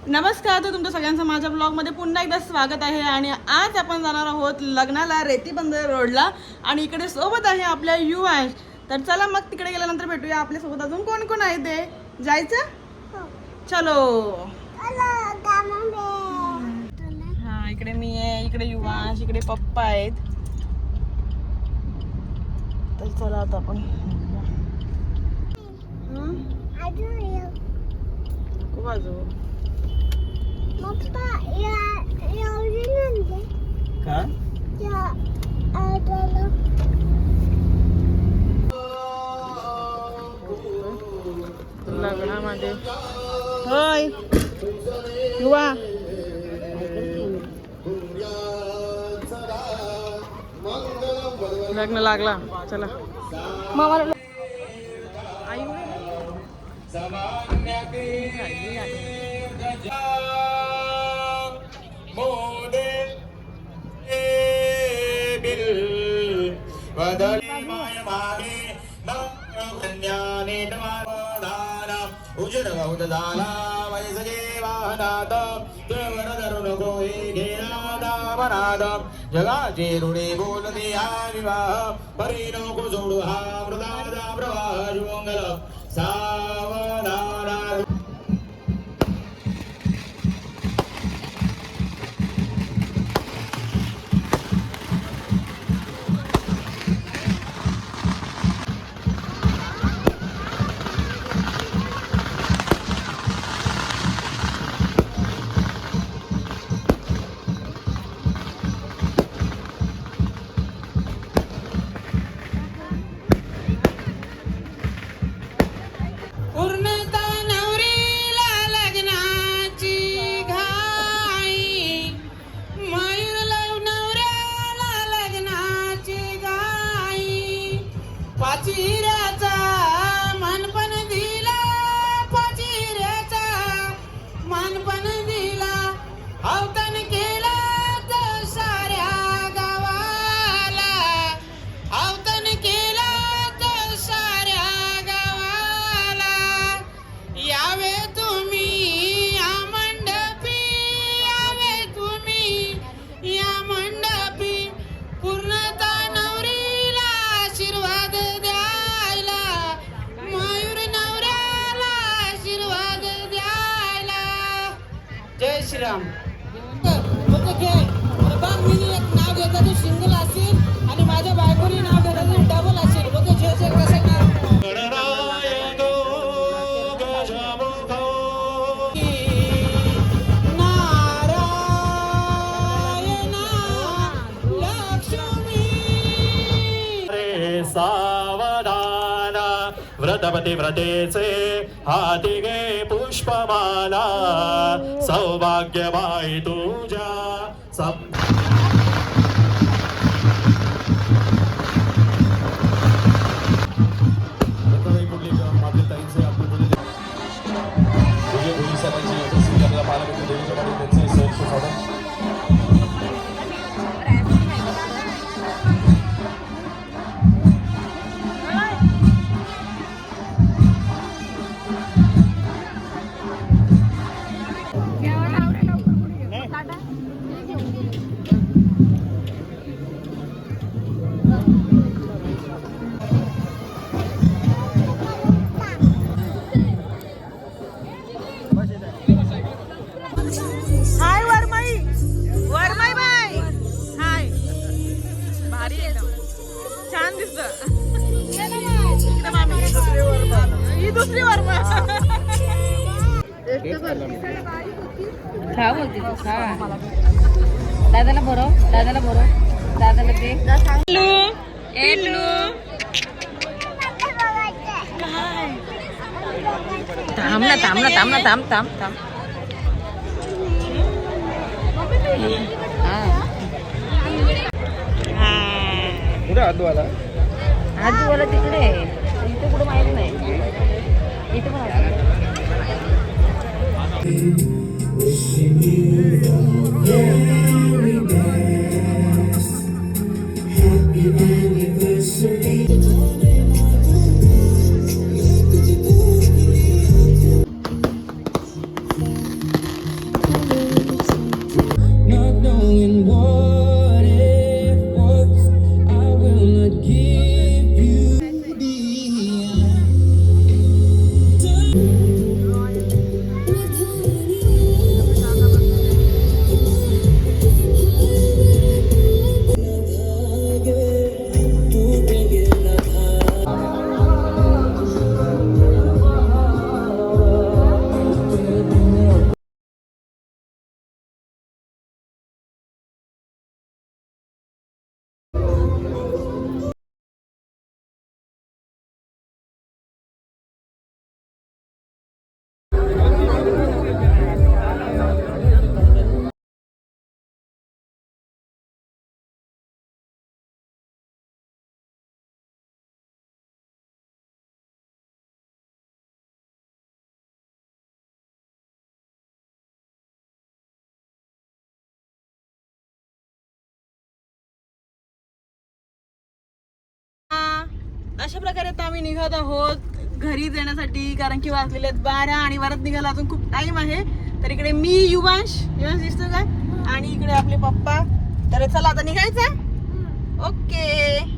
नमस्कार, तर तुमचं सगळ्यांचं माझ्या ब्लॉगमध्ये पुन्हा एकदा स्वागत आहे. आणि आज आपण जाणार आहोत लग्नाला रेतीबंदर रोडला. आणि इकडे सोबत आहे आपल्या युवांश. तर चला मग तिकडे गेल्यानंतर भेटूया. आपल्यासोबत अजून कोण कोण आहे ते जायचं. चलो. हा, इकडे मी आहे, इकडे युवांश, इकडे पप्पा आहेत. तर चला आता आपण नको वाजवू. का? लग्नामध्ये होय युवा लग्न लागला. चला मामा जगाचे रुढे बोलते हा विवाह परी नको सोडू हा मृदाचा प्रवाह मंगल सावधाना. जय श्रीराम. एक नाव घेता तो सिंगल असेल आणि माझ्या बायकोनी नाव घेता तो डबल असेल. बघ जे कसं सावधान व्रतपती व्रतेचे हाती गे पुष्पमाला सौभाग्यबाई तुझ्या दुसरी वार खा बोलते तू खा. दादाला बरं दादाला दे. थांब ना. कुठे आजूबाला तिकडे इथे कुठं माहित नाही. इथे पण अशा प्रकारे आता आम्ही निघत आहोत घरी जाण्यासाठी, कारण की वाजलेले आहेत 12 आणि वरत निघायला अजून खूप टाइम आहे. तर इकडे मी युवांश दिसतो काय, आणि इकडे आपले पप्पा. तर चला आता निघायचं. ओके.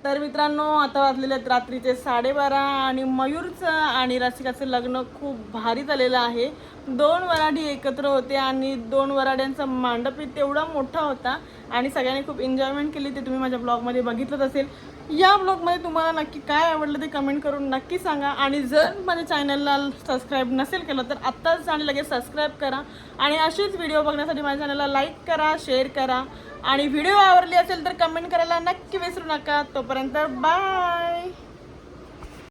तर मित्रांनो, आता वाजलेले आहेत रात्रीचे 12:30 आणि मयूरचं आणि रसिकाचं लग्न खूप भारी झालेलं आहे. 2 वराडी एकत्र होते आणि 2 वराड्यांचा मांडप तेवढा मोठा होता आणि सगळ्यांनी खूप एन्जॉयमेंट केली. ते तुम्ही माझ्या ब्लॉगमध्ये बघितलंच असेल. या ब्लॉगमध्ये तुम्हाला नक्की काय आवडलं ते कमेंट करून नक्की सांगा. आणि जर माझ्या चॅनलला सबस्क्राईब नसेल केलं तर आत्ताच आणि लगेच सबस्क्राईब करा. आणि असेच व्हिडिओ बघण्यासाठी माझ्या चॅनलला लाईक करा, शेअर करा. आणि व्हिडिओ आवडली असेल तर कमेंट करायला नक्की विसरू नका. तोपर्यंत बाय.